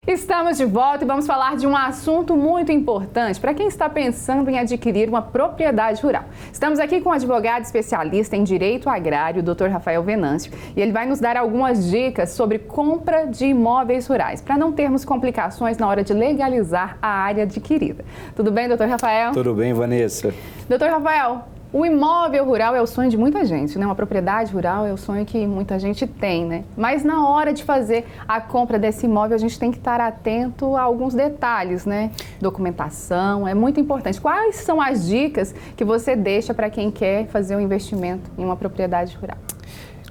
Estamos de volta e vamos falar de um assunto muito importante para quem está pensando em adquirir uma propriedade rural. Estamos aqui com um advogado especialista em direito agrário, o Dr. Rafael Venâncio, e ele vai nos dar algumas dicas sobre compra de imóveis rurais, para não termos complicações na hora de legalizar a área adquirida. Tudo bem, Dr. Rafael? Tudo bem, Vanessa. Dr. Rafael, o imóvel rural é o sonho de muita gente, né? Uma propriedade rural é o sonho que muita gente tem, né? Mas na hora de fazer a compra desse imóvel, a gente tem que estar atento a alguns detalhes, né? Documentação, é muito importante. Quais são as dicas que você deixa para quem quer fazer um investimento em uma propriedade rural?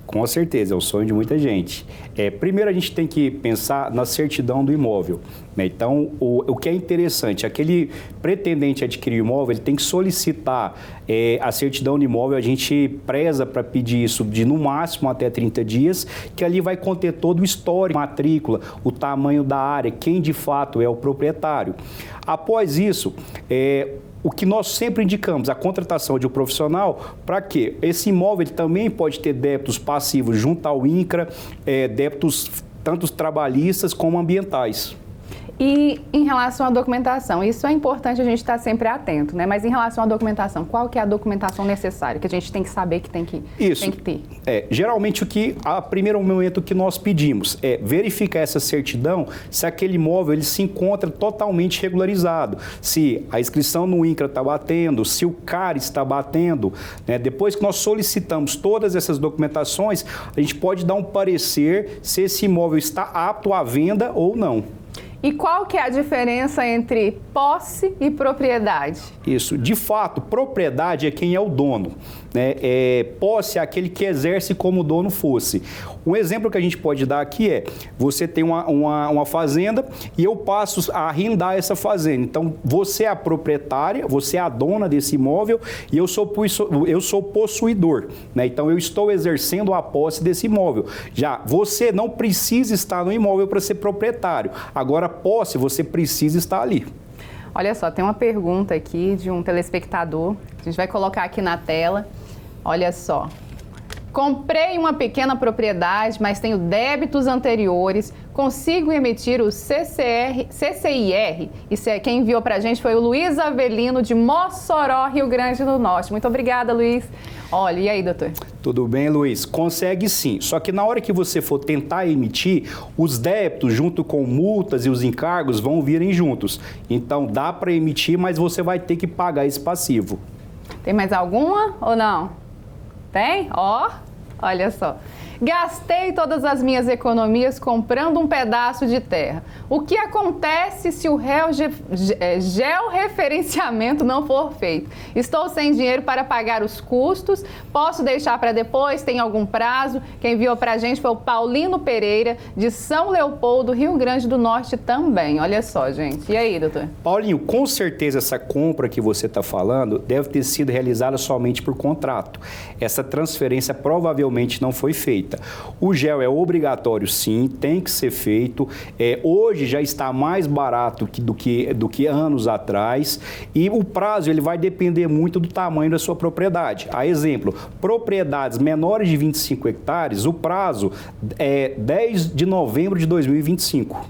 Com certeza, é o sonho de muita gente. Primeiro, a gente tem que pensar na certidão do imóvel, né? Então, o que é interessante, aquele pretendente adquirir imóvel, ele tem que solicitar a certidão do imóvel. A gente preza para pedir isso de, no máximo, até 30 dias, que ali vai conter todo o histórico, matrícula, o tamanho da área, quem de fato é o proprietário. Após isso, o que nós sempre indicamos, a contratação de um profissional, para quê? Esse imóvel ele também pode ter débitos passivos junto ao INCRA, débitos tanto trabalhistas como ambientais. E em relação à documentação, isso é importante a gente estar sempre atento, né? Mas em relação à documentação, qual que é a documentação necessária que a gente tem que saber que tem que ter? Geralmente a primeiro momento que nós pedimos é verificar essa certidão, se aquele imóvel ele se encontra totalmente regularizado, se a inscrição no INCRA está batendo, se o CAR está batendo, né? Depois que nós solicitamos todas essas documentações, a gente pode dar um parecer se esse imóvel está apto à venda ou não. E qual que é a diferença entre posse e propriedade? Isso, de fato, propriedade é quem é o dono, né? Posse é aquele que exerce como o dono fosse. Um exemplo que a gente pode dar aqui é, você tem uma fazenda e eu passo a arrendar essa fazenda. Então, você é a proprietária, você é a dona desse imóvel e eu sou possuidor, né? Então, eu estou exercendo a posse desse imóvel. Já você não precisa estar no imóvel para ser proprietário. Agora, posse, você precisa estar ali. Olha só, tem uma pergunta aqui de um telespectador, a gente vai colocar aqui na tela. Olha só. Comprei uma pequena propriedade, mas tenho débitos anteriores. Consigo emitir o CCIR? E quem enviou para a gente foi o Luiz Avelino, de Mossoró, Rio Grande do Norte. Muito obrigada, Luiz. Olha, e aí, doutor? Tudo bem, Luiz? Consegue sim. Só que na hora que você for tentar emitir, os débitos junto com multas e os encargos vão virem juntos. Então, dá para emitir, mas você vai ter que pagar esse passivo. Tem mais alguma ou não? Tem? Olha só. Gastei todas as minhas economias comprando um pedaço de terra. O que acontece se o georreferenciamento não for feito? Estou sem dinheiro para pagar os custos. Posso deixar para depois? Tem algum prazo? Quem enviou para a gente foi o Paulino Pereira, de São Leopoldo, Rio Grande do Norte também. Olha só, gente. E aí, doutor? Paulinho, com certeza essa compra que você está falando deve ter sido realizada somente por contrato. Essa transferência provavelmente não foi feita. O GEL é obrigatório, sim, tem que ser feito. Hoje já está mais barato do que anos atrás, e o prazo ele vai depender muito do tamanho da sua propriedade. A exemplo, propriedades menores de 25 hectares, o prazo é 10 de novembro de 2025.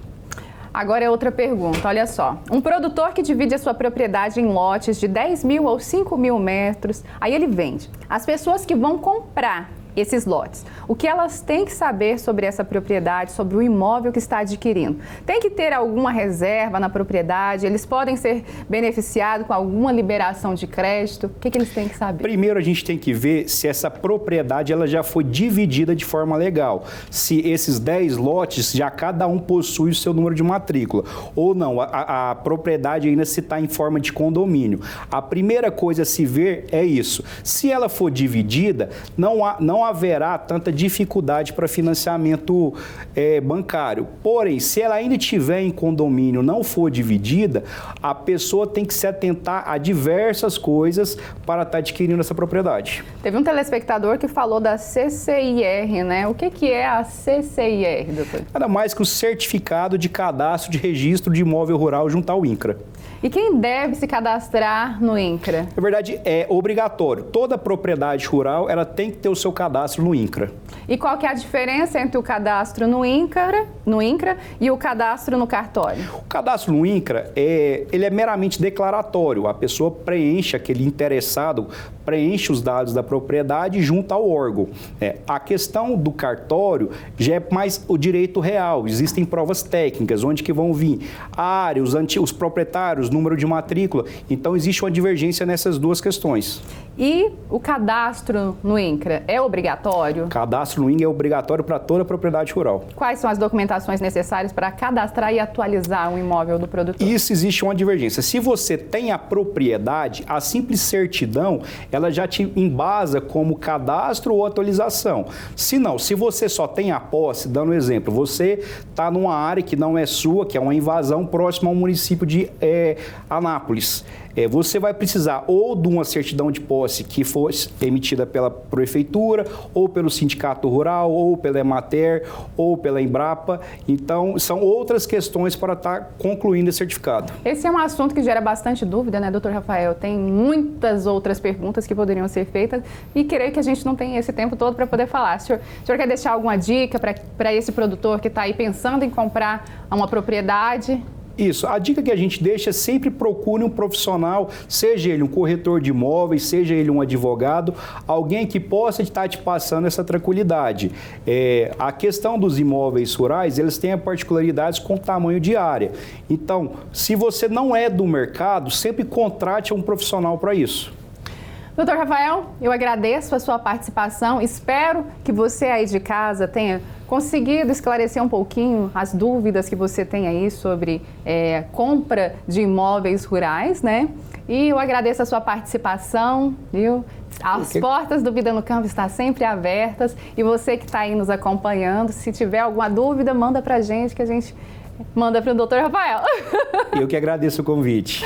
Agora é outra pergunta, olha só. Um produtor que divide a sua propriedade em lotes de 10 mil ou 5 mil metros, aí ele vende. As pessoas que vão comprar esses lotes, o que elas têm que saber sobre essa propriedade, sobre o imóvel que está adquirindo? Tem que ter alguma reserva na propriedade? Eles podem ser beneficiados com alguma liberação de crédito? O que eles têm que saber? Primeiro, a gente tem que ver se essa propriedade ela já foi dividida de forma legal. Se esses 10 lotes, já cada um possui o seu número de matrícula. Ou não, a propriedade ainda se está em forma de condomínio. A primeira coisa a se ver é isso. Se ela for dividida, não haverá tanta dificuldade para financiamento bancário. Porém, se ela ainda estiver em condomínio, não for dividida, a pessoa tem que se atentar a diversas coisas para estar adquirindo essa propriedade. Teve um telespectador que falou da CCIR, né? O que é a CCIR, doutor? Nada mais que o Certificado de Cadastro de Registro de Imóvel Rural junto ao INCRA. E quem deve se cadastrar no INCRA? Na verdade, é obrigatório. Toda propriedade rural, ela tem que ter o seu cadastro no INCRA. E qual que é a diferença entre o cadastro no INCRA e o cadastro no cartório? O cadastro no INCRA, ele é meramente declaratório. A pessoa preenche, aquele interessado, preenche os dados da propriedade junto ao órgão. A questão do cartório já é mais o direito real. Existem provas técnicas, onde que vão vir a área, os proprietários, número de matrícula. Então, existe uma divergência nessas duas questões. E o cadastro no INCRA é obrigatório? O cadastro no INCRA é obrigatório para toda a propriedade rural. Quais são as documentações necessárias para cadastrar e atualizar o imóvel do produtor? Isso existe uma divergência. Se você tem a propriedade, a simples certidão, ela já te embasa como cadastro ou atualização. Se não, se você só tem a posse, dando um exemplo, você está numa área que não é sua, que é uma invasão próxima ao município de Anápolis. Você vai precisar ou de uma certidão de posse que fosse emitida pela prefeitura, ou pelo sindicato rural, ou pela Emater, ou pela Embrapa. Então, são outras questões para estar concluindo esse certificado. Esse é um assunto que gera bastante dúvida, né, doutor Rafael? Tem muitas outras perguntas que poderiam ser feitas e creio que a gente não tem esse tempo todo para poder falar. O senhor quer deixar alguma dica para esse produtor que está aí pensando em comprar uma propriedade? Isso. A dica que a gente deixa é sempre procure um profissional, seja ele um corretor de imóveis, seja ele um advogado, alguém que possa estar te passando essa tranquilidade. A questão dos imóveis rurais, eles têm particularidades com o tamanho de área. Então, se você não é do mercado, sempre contrate um profissional para isso. Doutor Rafael, eu agradeço a sua participação. Espero que você aí de casa tenha conseguido esclarecer um pouquinho as dúvidas que você tem aí sobre compra de imóveis rurais, né? E eu agradeço a sua participação, viu? As portas do Vida no Campo estão sempre abertas e você que está aí nos acompanhando, se tiver alguma dúvida, manda pra gente que a gente manda para o doutor Rafael. Eu que agradeço o convite.